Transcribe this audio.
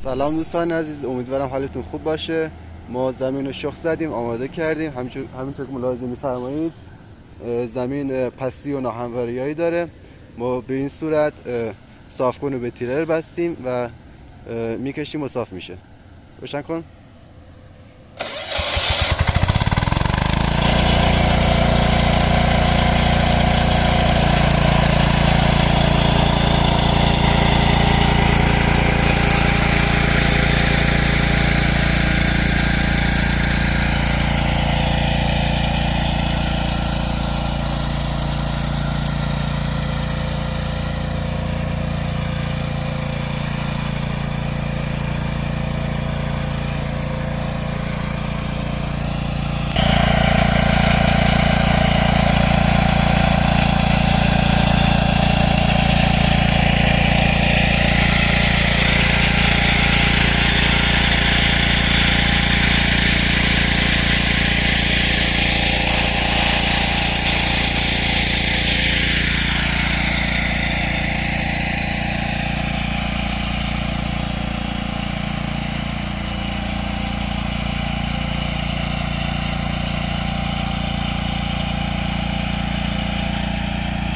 سلام دوستان عزیز، امیدوارم حالتون خوب باشه. ما زمین رو شخم زدیم، آماده کردیم. همینطور که ملاحظه می‌فرمایید زمین پستی و ناهمواریایی داره. ما به این صورت صافکن رو به تیرر بستیم و میکشیم و صاف میشه. روشن کن.